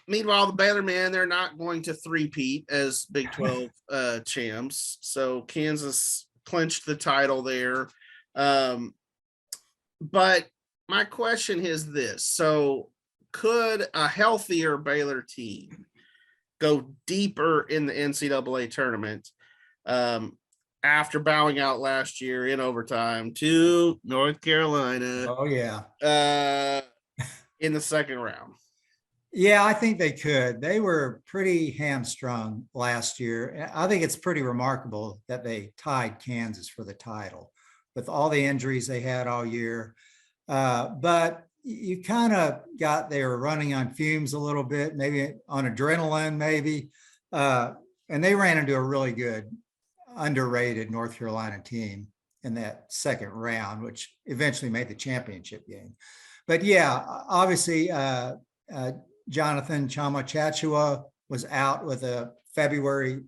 Meanwhile, the Baylor men, they're not going to three-peat as Big 12 champs. So Kansas clinched the title there. But my question is this. So could a healthier Baylor team go deeper in the NCAA tournament after bowing out last year in overtime to North Carolina? Oh, yeah. In the second round. Yeah, I think they could. They were pretty hamstrung last year. I think it's pretty remarkable that they tied Kansas for the title with all the injuries they had all year. But you kind of they were running on fumes a little bit, maybe on adrenaline, maybe. And they ran into a really good, underrated North Carolina team in that second round, which eventually made the championship game. But yeah, obviously, Jonathan Chama-Chachua was out with a February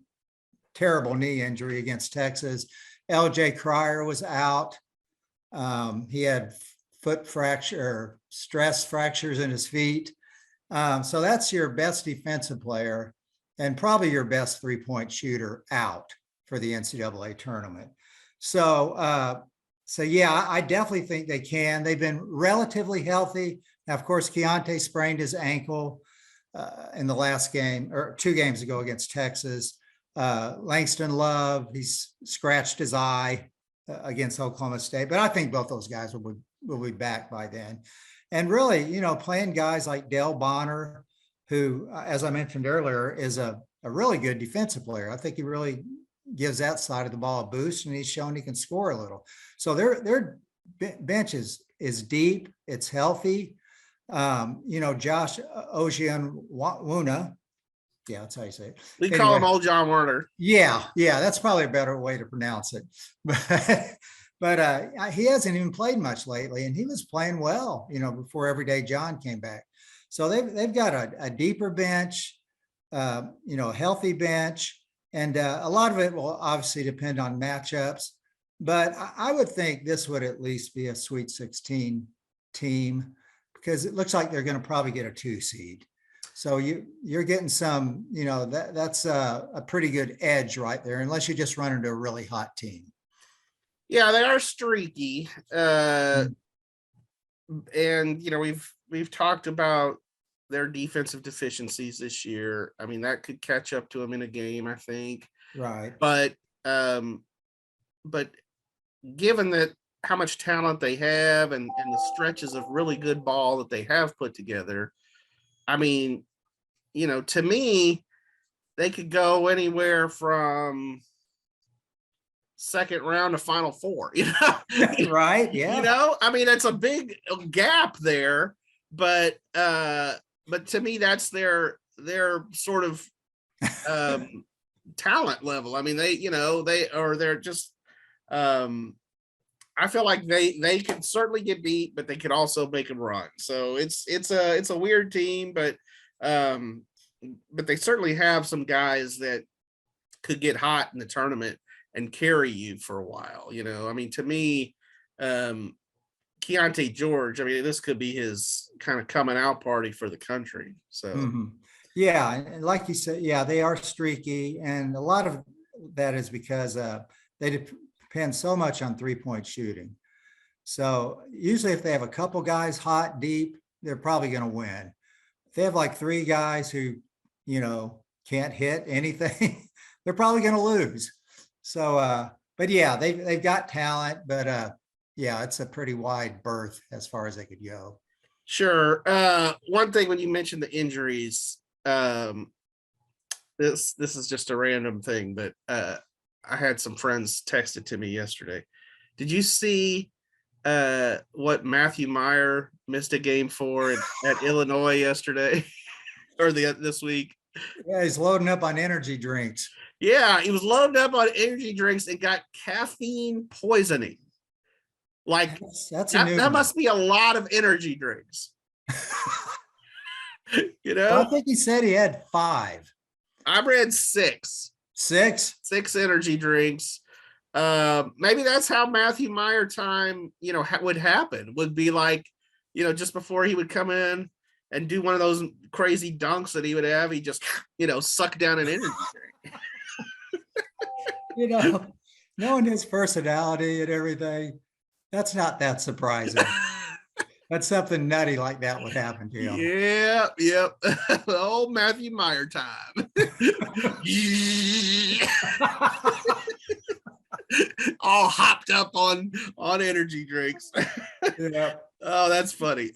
terrible knee injury against Texas. LJ Cryer was out. He had foot fracture, stress fractures in his feet. So that's your best defensive player and probably your best three-point shooter out for the NCAA tournament. So yeah, I definitely think they can. They've been relatively healthy. Now, of course, Keontae sprained his ankle in the last game or 2 games ago against Texas. Langston Love, he's scratched his eye against Oklahoma State, but I think both those guys will be back by then. And really, playing guys like Dale Bonner, who, as I mentioned earlier, is a really good defensive player. I think he really gives that side of the ball a boost, and he's shown he can score a little. So their bench is deep, it's healthy. Josh Ojianwuna, yeah, that's how you say it. We call him Old John Werner. Yeah, that's probably a better way to pronounce it. But he hasn't even played much lately, and he was playing well, before Everyday John came back. So they've got a deeper bench, a healthy bench, and a lot of it will obviously depend on matchups. But I would think this would at least be a Sweet 16 team, because it looks like they're going to probably get a 2 seed. So you're getting some, that's a pretty good edge right there, unless you just run into a really hot team. Yeah, they are streaky. And, we've talked about their defensive deficiencies this year. I mean, that could catch up to them in a game, I think. Right. But given that how much talent they have and the stretches of really good ball that they have put together, I mean, to me, they could go anywhere from second round to Final Four, Right. Yeah. I mean, it's a big gap there, but to me, that's their sort of talent level. I mean, they're just, I feel like they can certainly get beat, but they could also make them run. So it's a weird team, but they certainly have some guys that could get hot in the tournament and carry you for a while. I mean, to me, Keontae George, I mean, this could be his kind of coming out party for the country. So yeah, and like you said, yeah, they are streaky, and a lot of that is because they depend so much on 3-point shooting. So usually if they have a couple guys hot, deep, they're probably going to win. If they have like 3 guys who, can't hit anything, they're probably going to lose. So, but yeah, they've got talent, but yeah, it's a pretty wide berth as far as they could go. Sure. One thing when you mentioned the injuries, this is just a random thing, but I had some friends texted to me yesterday. Did you see what Matthew Meyer missed a game for at Illinois yesterday or this week? Yeah, he's loading up on energy drinks. Yeah, he was loaded up on energy drinks and got caffeine poisoning. Like that must be a lot of energy drinks. Well, I think he said he had 5. I read 6. 6 energy drinks. Maybe that's how Matthew Meyer time, would happen. Would be like, just before he would come in and do one of those crazy dunks that he would have. He just, suck down an energy drink. Knowing his personality and everything, that's not that surprising. That's something nutty like that would happen to him. Yep. Old Matthew Meyer time. All hopped up on energy drinks. Yeah. Oh, that's funny.